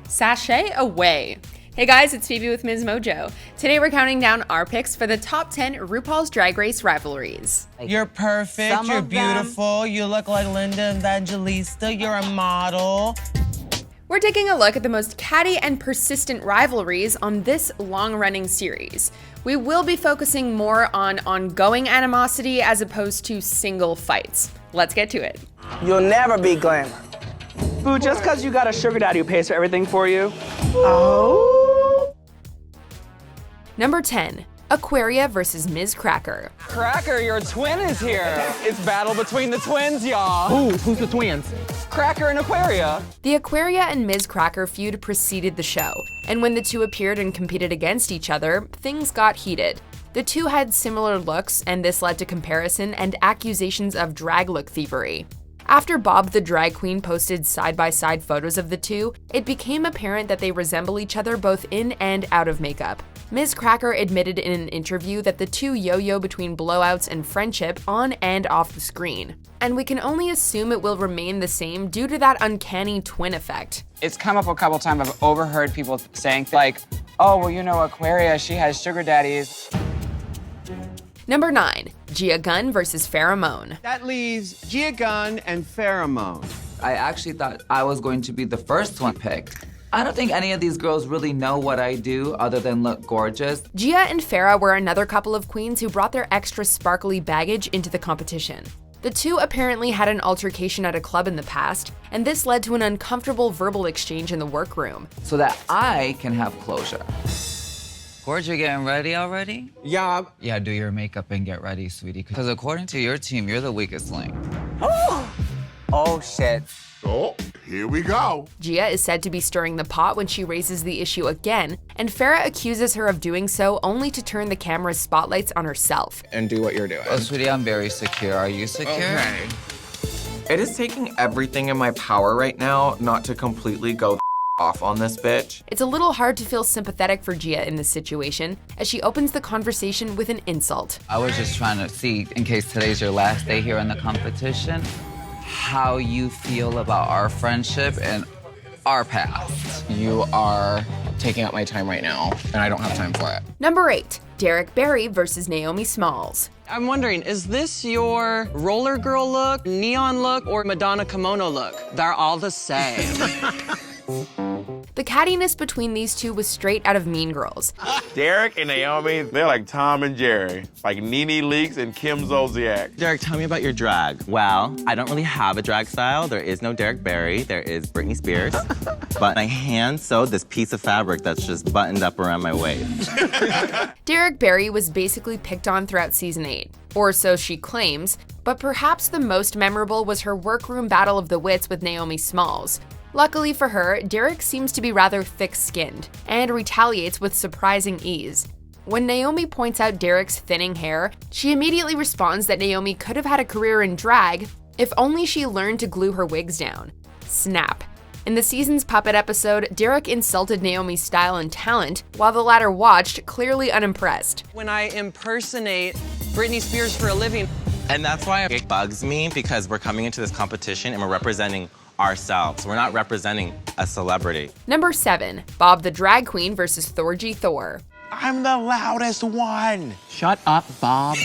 Sashay away. Hey guys, it's Phoebe with MsMojo. Today we're counting down our picks for the top 10 RuPaul's Drag Race rivalries. You're perfect, you're beautiful, you look like Linda Evangelista, you're a model. We're taking a look at the most catty and persistent rivalries on this long-running series. We will be focusing more on ongoing animosity as opposed to single fights. Let's get to it. You'll never be glamour. Boo, just because you got a sugar daddy who pays for everything for you. Oh. Number 10, Aquaria versus Ms. Cracker. Cracker, your twin is here. It's battle between the twins, y'all. Who's the twins? Cracker and Aquaria. The Aquaria and Ms. Cracker feud preceded the show, and when the two appeared and competed against each other, things got heated. The two had similar looks, and this led to comparison and accusations of drag look thievery. After Bob the drag queen posted side-by-side photos of the two, it became apparent that they resemble each other both in and out of makeup. Ms. Cracker admitted in an interview that the two yo-yo between blowouts and friendship on and off the screen. And we can only assume it will remain the same due to that uncanny twin effect. It's come up a couple times. I've overheard people saying like, oh, well, you know, Aquaria, she has sugar daddies. Number 9, Gunn versus Farrah Moan. That leaves Gunn and Farrah Moan. I actually thought I was going to be the first one picked. I don't think any of these girls really know what I do other than look gorgeous. Gia and Farrah were another couple of queens who brought their extra sparkly baggage into the competition. The two apparently had an altercation at a club in the past, and this led to an uncomfortable verbal exchange in the workroom. So that I can have closure. Gorge, you getting ready already? Yeah. Yeah, do your makeup and get ready, sweetie. Because according to your team, you're the weakest link. Oh, shit. Oh, here we go. Gia is said to be stirring the pot when she raises the issue again, and Farrah accuses her of doing so only to turn the camera's spotlights on herself. And do what you're doing. Oh, sweetie, I'm very secure. Are you secure? Okay. It is taking everything in my power right now not to completely go off on this bitch. It's a little hard to feel sympathetic for Gia in this situation, as she opens the conversation with an insult. I was just trying to see, in case today's your last day here in the competition, how you feel about our friendship and our past. You are taking up my time right now, and I don't have time for it. Number 8, Derrick Barry versus Naomi Smalls. I'm wondering, is this your roller girl look, neon look, or Madonna kimono look? They're all the same. The cattiness between these two was straight out of Mean Girls. Derrick and Naomi, they're like Tom and Jerry, like Nene Leakes and Kim Zolciak. Derrick, tell me about your drag. Well, I don't really have a drag style. There is no Derrick Barry, there is Britney Spears. But I hand sewed this piece of fabric that's just buttoned up around my waist. Derrick Barry was basically picked on throughout season 8, or so she claims, but perhaps the most memorable was her workroom battle of the wits with Naomi Smalls. Luckily for her, Derrick seems to be rather thick-skinned, and retaliates with surprising ease. When Naomi points out Derrick's thinning hair, she immediately responds that Naomi could have had a career in drag if only she learned to glue her wigs down. Snap. In the season's puppet episode, Derrick insulted Naomi's style and talent, while the latter watched, clearly unimpressed. When I impersonate Britney Spears for a living. And that's why it bugs me, because we're coming into this competition and we're representing ourselves. We're not representing a celebrity. Number 7, Bob the drag queen versus Thorgy Thor. I'm the loudest one. Shut up, Bob.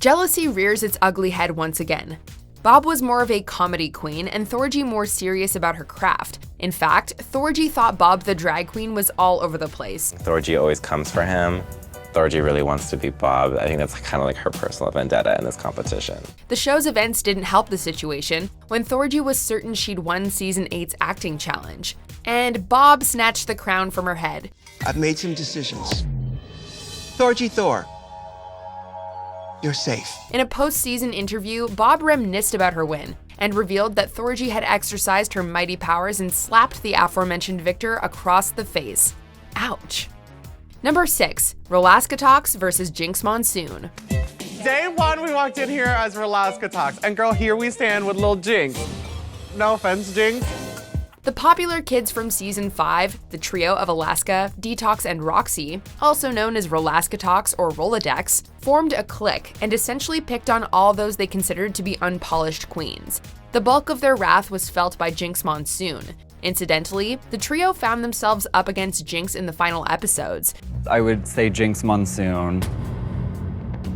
Jealousy rears its ugly head once again. Bob was more of a comedy queen and Thorgy more serious about her craft. In fact, Thorgy thought Bob the drag queen was all over the place. Thorgy always comes for him. Thorgy really wants to beat Bob. I think that's kind of like her personal vendetta in this competition. The show's events didn't help the situation when Thorgy was certain she'd won season 8's acting challenge, and Bob snatched the crown from her head. I've made some decisions. Thorgy Thor, you're safe. In a post-season interview, Bob reminisced about her win and revealed that Thorgy had exercised her mighty powers and slapped the aforementioned victor across the face. Ouch. Number 6, Rolaskatox versus Jinkx Monsoon. Day one, we walked in here as Rolaskatox, and girl, here we stand with Lil Jinkx. No offense, Jinkx. The popular kids from season 5, the trio of Alaska, Detox, and Roxy, also known as Rolaskatox or Roladex, formed a clique and essentially picked on all those they considered to be unpolished queens. The bulk of their wrath was felt by Jinkx Monsoon. Incidentally, the trio found themselves up against Jinkx in the final episodes. I would say Jinkx Monsoon.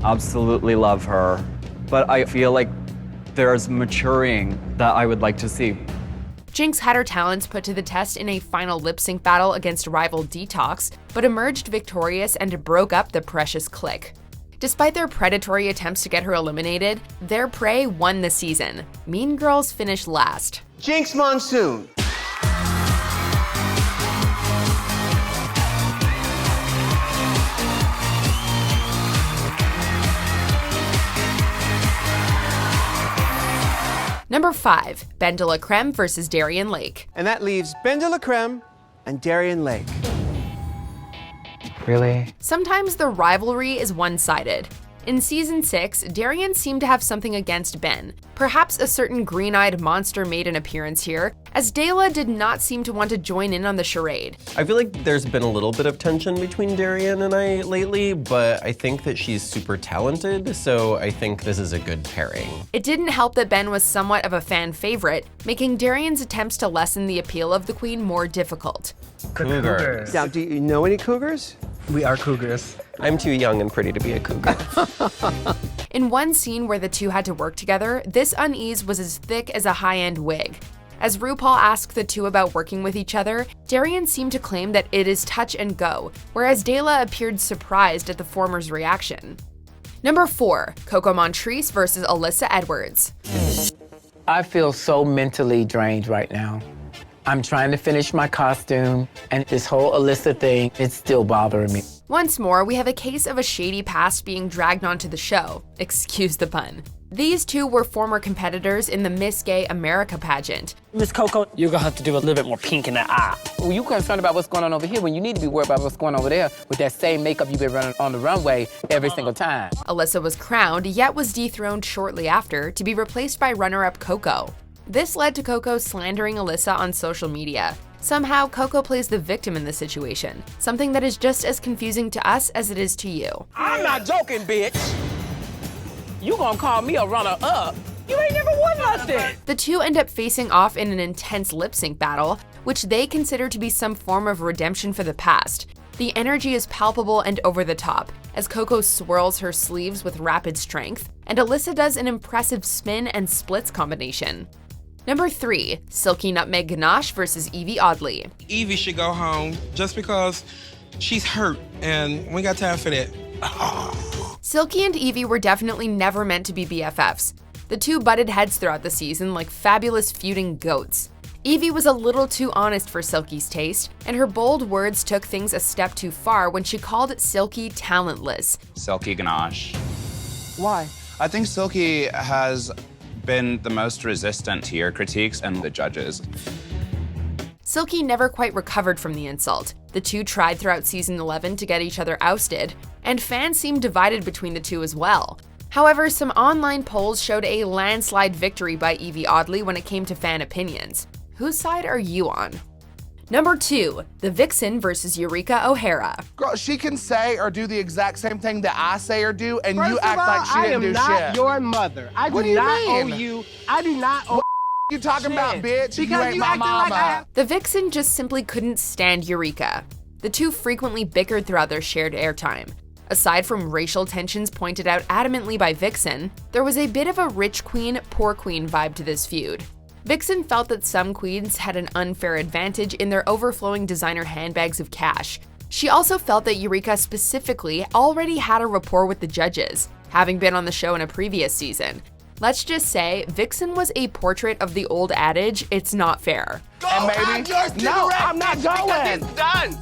Absolutely love her, but I feel like there's maturing that I would like to see. Jinkx had her talents put to the test in a final lip-sync battle against rival Detox, but emerged victorious and broke up the precious clique. Despite their predatory attempts to get her eliminated, their prey won the season. Mean Girls finished last. Jinkx Monsoon. Number 5, Ben de la Creme versus Darienne Lake. And that leaves Ben de la Creme and Darienne Lake. Really? Sometimes the rivalry is one-sided. In season 6, Darienne seemed to have something against Ben. Perhaps a certain green-eyed monster made an appearance here, as Dela did not seem to want to join in on the charade. I feel like there's been a little bit of tension between Darienne and I lately, but I think that she's super talented, so I think this is a good pairing. It didn't help that Ben was somewhat of a fan favorite, making Darienne's attempts to lessen the appeal of the queen more difficult. Cougars. Now, do you know any cougars? We are cougars. I'm too young and pretty to be a cougar. In one scene where the two had to work together, this unease was as thick as a high-end wig. As RuPaul asked the two about working with each other, Darienne seemed to claim that it is touch and go, whereas Dela appeared surprised at the former's reaction. Number 4, Coco Montrese versus Alyssa Edwards. I feel so mentally drained right now. I'm trying to finish my costume, and this whole Alyssa thing, it's still bothering me. Once more, we have a case of a shady past being dragged onto the show. Excuse the pun. These two were former competitors in the Miss Gay America pageant. Miss Coco, you're gonna have to do a little bit more pink in the eye. Well, you concerned about what's going on over here when you need to be worried about what's going on over there with that same makeup you've been running on the runway every single time. Alyssa was crowned, yet was dethroned shortly after to be replaced by runner-up Coco. This led to Coco slandering Alyssa on social media. Somehow, Coco plays the victim in the situation, something that is just as confusing to us as it is to you. I'm not joking, bitch. You gonna call me a runner-up? You ain't never won nothing. The two end up facing off in an intense lip-sync battle, which they consider to be some form of redemption for the past. The energy is palpable and over the top, as Coco swirls her sleeves with rapid strength, and Alyssa does an impressive spin and splits combination. Number 3, Silky Nutmeg Ganache versus Yvie Oddly. Yvie should go home just because she's hurt and we ain't got time for that. Silky and Yvie were definitely never meant to be BFFs. The two butted heads throughout the season like fabulous feuding goats. Yvie was a little too honest for Silky's taste, and her bold words took things a step too far when she called Silky talentless. Silky Ganache. Why? I think Silky has been the most resistant to your critiques and the judges. Silky never quite recovered from the insult. The two tried throughout season 11 to get each other ousted, and fans seemed divided between the two as well. However, some online polls showed a landslide victory by Yvie Oddly when it came to fan opinions. Whose side are you on? Number 2, the Vixen versus Eureka O'Hara. Girl, she can say or do the exact same thing that I say or do, and First you of act all, like she didn't do shit. I am not your mother. I What do do you not owe mean? you. I do not owe you talking about, bitch? Because you ain't you my acting mama. like I have. The Vixen just simply couldn't stand Eureka. The two frequently bickered throughout their shared airtime. Aside from racial tensions pointed out adamantly by Vixen, there was a bit of a rich queen, poor queen vibe to this feud. Vixen felt that some queens had an unfair advantage in their overflowing designer handbags of cash. She also felt that Eureka specifically already had a rapport with the judges, having been on the show in a previous season. Let's just say Vixen was a portrait of the old adage, it's not fair. And maybe, no, I'm not going. It's done.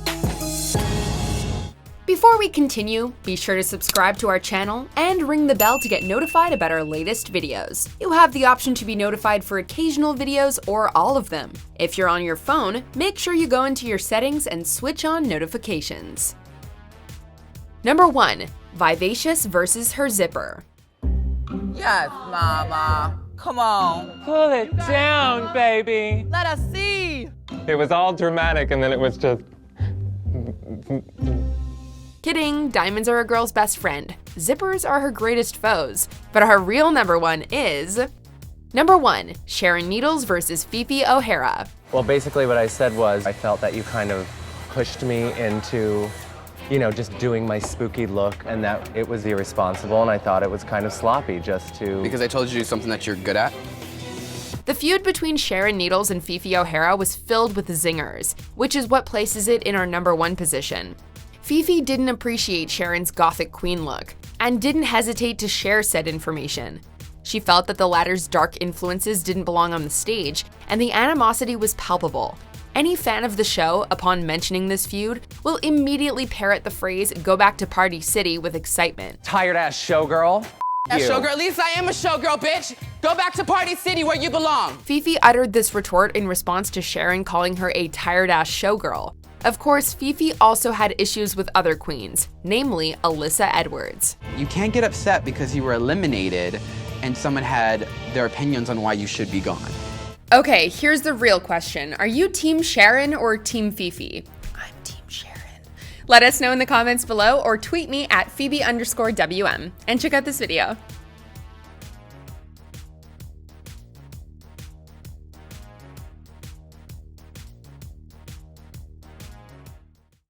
Before we continue, be sure to subscribe to our channel and ring the bell to get notified about our latest videos. You have the option to be notified for occasional videos or all of them. If you're on your phone, make sure you go into your settings and switch on notifications. Number 1, Vivacious versus her zipper. Yes, mama. Come on. Pull it down, baby. Let us see. It was all dramatic and then it was just... Kidding, diamonds are a girl's best friend. Zippers are her greatest foes. But our real number 1 is... Number 1, Sharon Needles versus Yvie O'Hara. Well, basically what I said was I felt that you kind of pushed me into, you know, just doing my spooky look and that it was irresponsible and I thought it was kind of sloppy just to... Because I told you to do something that you're good at? The feud between Sharon Needles and Yvie O'Hara was filled with zingers, which is what places it in our number 1 position. Yvie didn't appreciate Sharon's gothic queen look and didn't hesitate to share said information. She felt that the latter's dark influences didn't belong on the stage, and the animosity was palpable. Any fan of the show, upon mentioning this feud, will immediately parrot the phrase, "go back to Party City" with excitement. Tired ass showgirl. Showgirl, at least I am a showgirl, bitch. Go back to Party City where you belong. Yvie uttered this retort in response to Sharon calling her a tired-ass showgirl. Of course, Yvie also had issues with other queens, namely Alyssa Edwards. You can't get upset because you were eliminated and someone had their opinions on why you should be gone. Okay, here's the real question. Are you Team Sharon or Team Yvie? I'm Team Sharon. Let us know in the comments below or tweet me at Phoebe_WM. And check out this video.